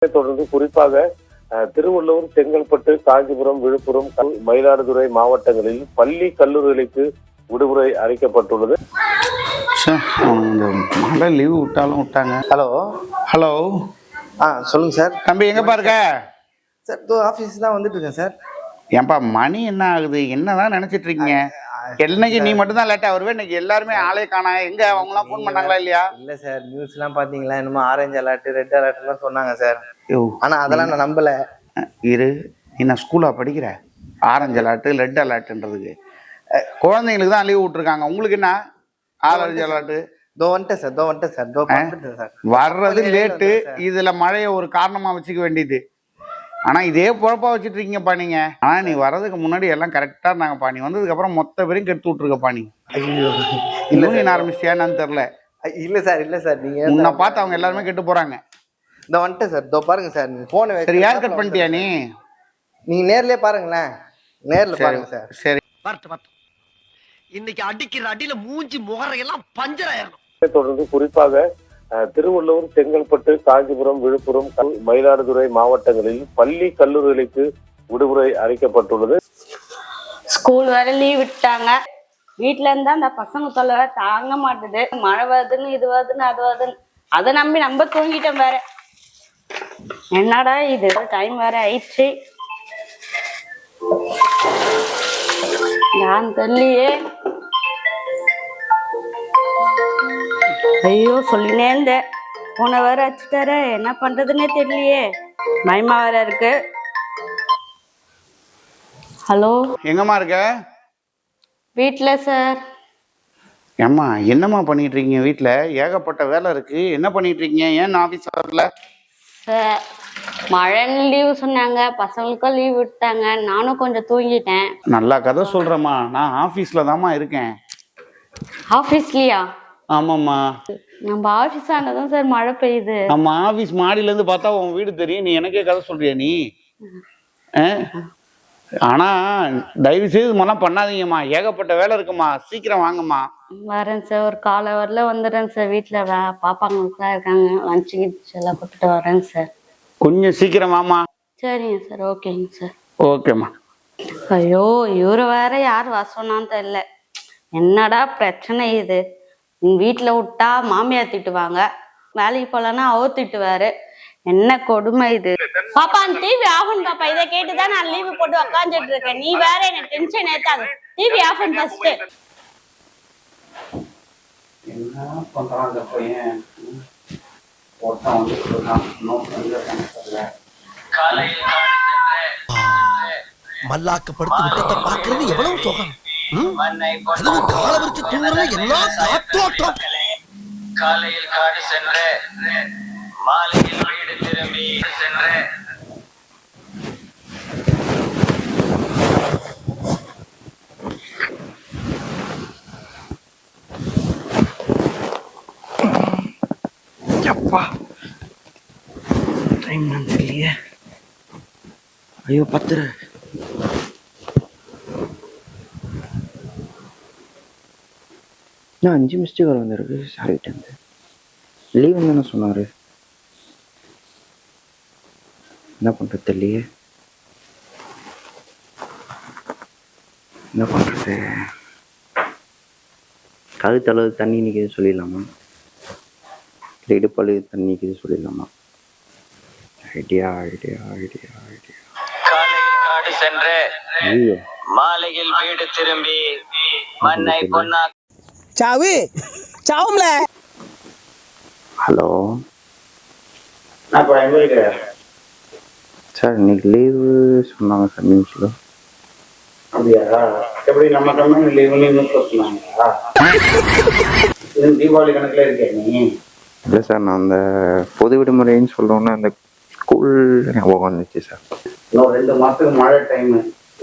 தொடர்ந்து குறிப்பாக திருவள்ளூர், செங்கல்பட்டு, காஞ்சிபுரம், விழுப்புரம், மயிலாடுதுறை மாவட்டங்களில் பள்ளி கல்லூரிகளுக்கு விடுமுறை அறிவிக்கப்பட்டுள்ளது. மழை லீவு விட்டாலும் விட்டாங்க. ஹலோ ஹலோ சொல்லுங்க சார். தம்பி எங்கப்பா இருக்க? சார் ஆஃபீஸ் தான் வந்துட்டு இருக்கேன் சார். ஏன்பா மணி என்ன ஆகுது? என்னதான் நினைச்சிட்டு இருக்கீங்க? என்னைக்கு நீ மட்டும் தான் லேட்டா வருவே, இன்னைக்கு எல்லாருமே ஆளே காணா. எங்க அவங்க எல்லாம் போன் பண்ணாங்களா இல்லையா? இல்ல சார், நியூஸ் எல்லாம் பாத்தீங்களா? என்னமோ ஆரஞ்சு அலர்ட், ரெட் அலர்ட் எல்லாம் சொன்னாங்க சார். ஆனா அதெல்லாம் நான் நம்பல. இரு, நீ நான் ஸ்கூலா படிக்கிற? ஆரஞ்சு அலர்ட், ரெட் அலர்ட்ன்றதுக்கு குழந்தைங்களுக்கு தான் லீவ் விட்டுருக்காங்க. உங்களுக்கு என்ன ஆரஞ்சு அலர்ட்? வந்துட்டேன் சார். வர்றது லேட்டு, இதுல மழையை ஒரு காரணமா வச்சுக்க வேண்டியது. ஆனா இதே பொழப்பா வச்சுட்டு இருக்கீங்கப்பா நீங்க. ஆனா நீ வர்றதுக்கு முன்னாடி எல்லாம் கரெக்டா இருந்தாங்கப்பா. நீ வந்ததுக்கு அப்புறம் மொத்த பேரும் கெடுத்து விட்டுருக்கப்பா. நீ இன்னும் ஆரம்பிச்சிட்டியான்னு தெரியல. இல்ல சார் நீங்க உன்னை பார்த்து அவங்க எல்லாருமே கெட்டு போறாங்க. வந்துட்டேன் சார். பாருங்க சார், போன சரி, யார் கட் பண்ணிட்டியா? நீங்க நேர்லயே பாருங்களேன். நேர்ல பாருங்க சார். சரி, வரட்டும். இன்னைக்கு அடிக்கிற அடியில மூஞ்சி முகரையெல்லாம் பஞ்சர் ஆயிரணும். தொடர்ந்து குறிப்பாக திருவள்ளூர், செங்கல்பட்டு, காஞ்சிபுரம், விழுப்புரம், மயிலாடுதுறை மாவட்டங்களில் பள்ளி கல்லூரிகளுக்கு விடுமுறை அறிவிக்கப்பட்டுள்ளது. ஸ்கூல் வேற லீவ் விட்டாங்க. வீட்டுல இருந்தா அந்த பசங்க தொல்லை தாங்க மாட்டுது. மழை வருதுன்னு, இது வருதுன்னு, அது வருதுன்னு அதை நம்பி நம்ம தூங்கிட்டோம். வேற என்னடா இது, டைம் வேற ஆயிடுச்சு. நான் தெரியலையே. ஐயோ, சொல்லினே இருந்தேன். போன வேற வச்சுட்டார, என்ன பண்றதுன்னே தெரியலையே. பயமா வேற இருக்கு. ஹலோ, எங்கம்மா இருக்க? வீட்டுல சார். ஏம்மா என்னம்மா பண்ணிட்டு இருக்கீங்க? வீட்டுல ஏகப்பட்ட வேலை இருக்கு. என்ன பண்ணிட்டு இருக்கீங்க? ஏன் ஆபீஸ் வரல? சார், மழைன்னு லீவு சொன்னாங்க, பசங்களுக்கும் லீவ் விட்டாங்க. நானும் கொஞ்சம் தூங்கிட்டேன். நல்லா கதை சொல்றேம்மா. நான் ஆபீஸ்ல தாம்மா இருக்கேன். ஆபீஸ்லயா? ஆமாம்மா, நம்ம ஆபீஸ் ஆனதும் சார் மழை பெய்யுது. நம்ம ஆபீஸ் மாடியில இருந்து பார்த்தா உன் வீடு தெரியும். நீ எனக்கே கதை சொல்றியா நீ? ஆனா தயவு செய்து இதெல்லாம் பண்ணாதீங்கம்மா. ஏகப்பட்ட வேலை இருக்குமா. சீக்கிரம் வாங்கம்மா. வரேன் சார், ஒரு காலை வரல வந்துடுறேன் சார். வீட்டுல பாப்பாங்களுக்குலாம் இருக்காங்க, லஞ்சு கிச்சு எல்லாம் கொடுத்துட்டு வரேங்க சார். கொஞ்சம் சீக்கிரம் வாமா. சரிங்க சார். ஓகேங்க சார். ஓகேம்மா. ஐயோ, இவரு வேற யார் வர சொன்னான்னு தெரியல. என்னடா பிரச்சனை இது? வீட்டுல விட்டா மாமியார் திட்டுவாங்க, வேலைக்கு போலன்னா அவர் திட்டுவாரு. என்ன கொடுமை இது. பாப்பா, டிவி ஆஃப் பண்ணு பாப்பா. இதை கேட்டுதான் நான் லீவு போட்டு உக்காந்துட்டு இருக்கேன். நீ வேற எனக்கு டென்ஷன் ஏத்தாது. டிவி ஆஃப் பண்ணு ஃபர்ஸ்ட். என்ன பண்றான் அந்த பையன்? மல்லாக்க படுத்து விட்டத்தை பாக்குறது எவ்வளவு சுகம். அதுவும் கால வச்சு தூங்குறது என்ன காத்தோட்டம். காலையில் காடு சென்று மாலையில் வீடு திரும்பி சென்று இல்லையே. ஐயோ, 10 5 மிஸ்டேக் வந்துருக்கு சாரிட்டு. லீவ் தானே சொன்னாரு. என்ன பண்றது தெரியலையே. என்ன பண்றது? கழுத்தளவு தண்ணி நிற்கிது சொல்லிடலாமா? இடுப்பளவு தண்ணி நிற்கிது சொல்லிடலாமா? ஐடியா. காலையில் காடு சென்று மாலையில் வீடு திரும்பி மண்ணை பொன்னா சாவும்ல. ஹலோ சார், இன்னைக்கு லீவு சொன்னாங்க சார் நியூஸ்ல. அப்படியா? எப்படி நம்ம கம்பெனி லீவுன்னு நியூஸ்ல சொன்னாங்களா? தீபாவளி கணக்குல இருக்கே நீ? இல்லை சார், நான் அந்த பொது விடுமுறைன்னு சொல்லணும்னா அந்த ஸ்கூல் ஞாபகம் வந்துச்சு சார். இன்னும் 2 மாசத்துக்கு மழை டைம்.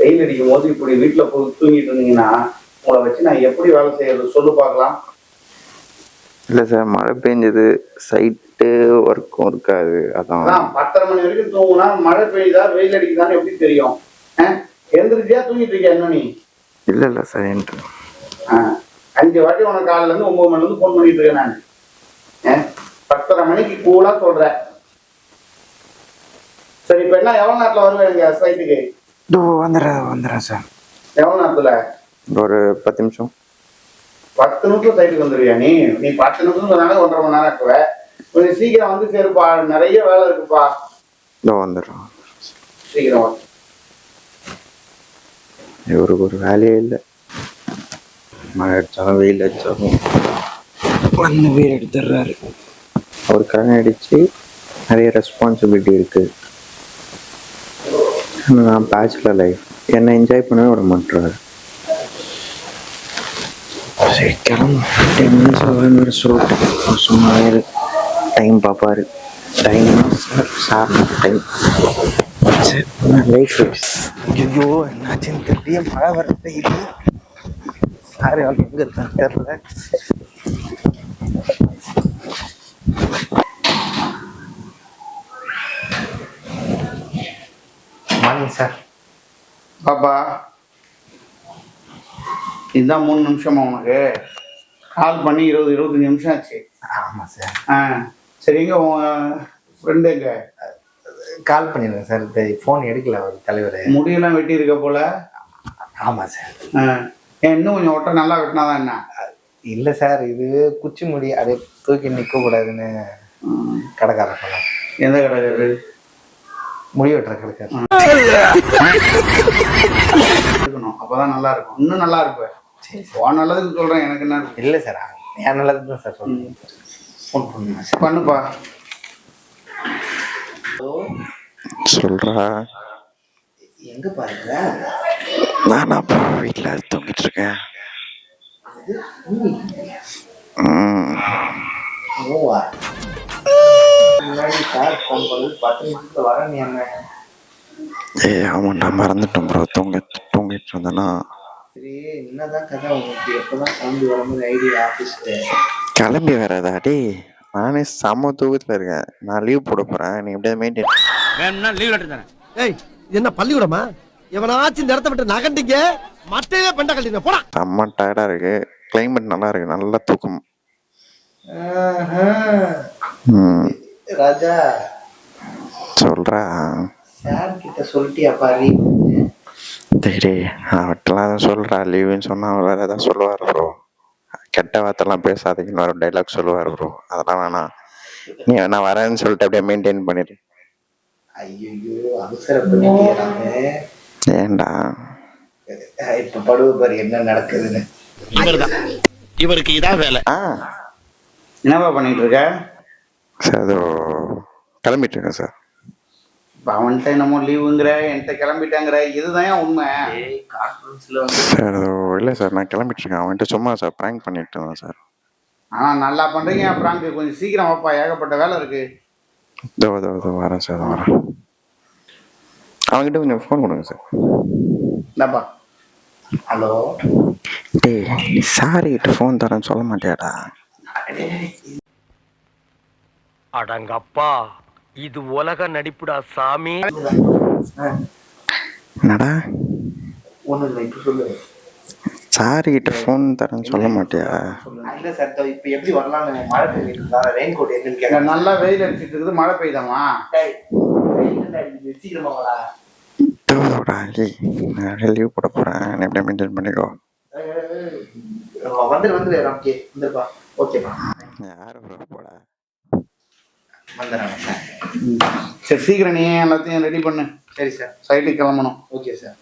வெயில் அடிக்கும் போது இப்படி வீட்டுல போய் தூங்கிட்டு இருந்தீங்கன்னா உங்களை வச்சு நான் எப்படி வேலை செய்யறது சொல்லு பார்க்கலாம். இல்லை சார், மழை பெஞ்சது, சைட்டு ஒர்க்கும் இருக்காது. அதான் 10:30 மணி வரைக்கும் தூங்குனா மழை பெய்யுதா வெயில் அடிக்குதான்னு எப்படி தெரியும்? எந்திரிச்சியா தூங்கிட்டு இருக்கியா இன்னும் நீ? இல்லை சார், 5 வாட்டி உனக்கு காலையில இருந்து 9 மணில இருந்து போன் பண்ணிட்டு இருக்கேன் நான். 10:30 மணிக்கு கூலா சொல்றேன். சரி இப்போ என்ன எவ்வளோ நேரத்தில் வருவேங்க சைட்டுக்கு? இதோ வந்துடுறேன் சார். எவ்வளோ நேரத்தில்? ஒரு 10 நிமிஷம். 10 நிமிஷம் சைட்டுக்கு வந்துடுவியா நீ? நீ 10 நிமிஷம் சொன்னாலே 1.5 மணி நேரம் இருக்குவ. கொஞ்சம் சீக்கிரம் வந்து சேருப்பா, நிறைய வேலை இருக்குப்பா. இதோ வந்துடுறோம். சீக்கிரம் வா. இவருக்கு ஒரு வேலையே இல்லை. மழை அடித்தாலும் வெயில் அடித்தாலும் வந்து வெயில் எடுத்துடுறாரு. அவர் கல்யாணம் அடித்து நிறைய ரெஸ்பான்சிபிலிட்டி இருக்குது. நான் பேச்சுலர் லைஃப் என்னை என்ஜாய் பண்ணவே விட மாட்டுறாரு. சரி கிளம்பு, 10 மினிட்ஸ் வேறு சொல்லிட்டு சும்மா டைம் பார்ப்பாரு. டைம் சார் டைம் சரி லைஃப். ஐயோ என்னாச்சுன்னு தெரியல, மழை வரது இல்லை. சார் எங்கே இருக்கான்னு தெரியல. Morning sir. பாப்பா இதுதான் 3 நிமிஷமா உனக்கு? கால் பண்ணி 20-25 நிமிஷம் ஆச்சு. ஆமாம் சார். சரி எங்க உன் ஃப்ரெண்டு எங்க? கால் பண்ணிடுறேன் சார். இந்த ஃபோன் எடுக்கல அவர் தலைவர். முடியெல்லாம் வெட்டி இருக்க போல. ஆமாம் சார். ஏன் இன்னும் கொஞ்சம் ஒட்ட நல்லா வெட்டினாதான் என்ன? இல்லை சார், இது குச்சி முடி அப்படியே தூக்கி நிற்கக்கூடாதுன்னு கடைக்காரன் சொன்னார். எந்த கடை? முடி வெட்டுற கடைக்காரன். இருக்கணும், அப்பதான் நல்லா இருக்கும். இன்னும் நல்லா இருப்பேன். சரி உன் நல்லதுக்கு சொல்றேன், எனக்கு என்ன இருக்கு? இல்லை சார், என் நல்லது தான் சார் சொல்லுங்க. ஃபோன் பண்ணுங்க சார். பண்ணுப்பா. சொல்கிறா எங்க பாருங்க? நான் அப்பா வீட்டில் தூங்கிட்டு இருக்கேன். ஆமாண்டா, மறந்துட்டோம் ப்ரோ. தூங்கிட்டு இருந்தேன்னா. சரி என்னதான் கதை உங்களுக்கு? எப்பதான் கிளம்பி வர மாதிரி ஐடியா ஆஃபீஸ்க்கு? கிளம்பி வராதா? டே நானே செம்ம தூக்கத்தில் இருக்கேன். நான் லீவ் போட போகிறேன். நீ எப்படியாவது மெயின்டைன் வேணும்னா லீவ் லெட்டர் தரேன். ஏய் இது என்ன பள்ளிக்கூடமா? எவனாச்சும் இந்த இடத்த விட்டு நகண்டிங்க மட்டையே பெண்டா கட்டிங்க போடா. செம்ம டயர்டாக இருக்கு. கிளைமேட் நல்லா இருக்கு, நல்ல தூக்கம். ராஜா சொல்கிறா சார் கிட்ட சொல்லிட்டியா பாரு? சரி அவட்டெல்லாம் தான் சொல்கிறா. லீவுன்னு சொன்னால் அவர் வேறு எதாவது சொல்லுவார் ப்ரோ. கெட்ட வார்த்தைலாம் பேசாதீங்கன்னு ஒரு டைலாக் சொல்லுவார் ப்ரோ. அதெல்லாம் வேணாம். நீ நான் வரேன்னு சொல்லிட்டு அப்படியே மெயின்டைன் பண்ணிடு. ஐயோ அவசரப்பட்டு ஏண்டா இப்ப படுவ பாரு என்ன நடக்குதுன்னு. இவருக்கு இதான் வேலை. என்னப்பா பண்ணிட்டு இருக்க? சார் அதோ கிளம்பிட்டு இருக்கேன் சார். அவன்கிட்ட என்னமோ லீவுங்கிற, என்கிட்ட கிளம்பிட்டாங்கிற, இதுதான் உண்மை. கான்ஃபரன்ஸ்ல வந்து சார் அதோ இல்லை சார், நான் கிளம்பிட்டு இருக்கேன். அவன்கிட்ட சும்மா சார் ப்ராங்க் பண்ணிட்டு இருந்தேன் சார். நல்லா பண்றீங்க. அப்புறம் கொஞ்சம் சீக்கிரம் வாப்பா, ஏகப்பட்ட வேலை இருக்கு. இதோ வரேன் சார், வரேன். அவன்கிட்ட கொஞ்சம் ஃபோன் கொடுங்க சார். இந்தாப்பா. ஹலோ. டேய் சாரி கிட்ட ஃபோன் தரேன்னு சொல்ல மாட்டியாடா? அடங்கப்பா, இது உலக நடிப்புடா சாமி. என்னடா ஒண்ணு இல்லை, இப்ப சொல்லு. சாரி கிட்ட ஃபோன் தரேன்னு சொல்ல மாட்டியா? இல்ல சார், இப்ப எப்படி வரலாம்னு மழை பெய்யுது. ரெயின் கோட் எங்கன்னு கேட்க. நல்லா வெயில் அடிச்சிட்டு இருக்குது, மழை பெய்யுதாமா? சீக்கிரமா வரா. நான் லீவ் போட போறேன். எப்படியா மெயின்டைன் பண்ணிக்கோ. வந்துரு ஓகே வந்துருப்பா. ஓகேப்பா. யாரு போட வந்துடுறாங்க சார். சரி சீக்கிரம் நீ எல்லாத்தையும் ரெடி பண்ணு. சரி சார், சைட்டுக்கு கிளம்பணும். Okay sir.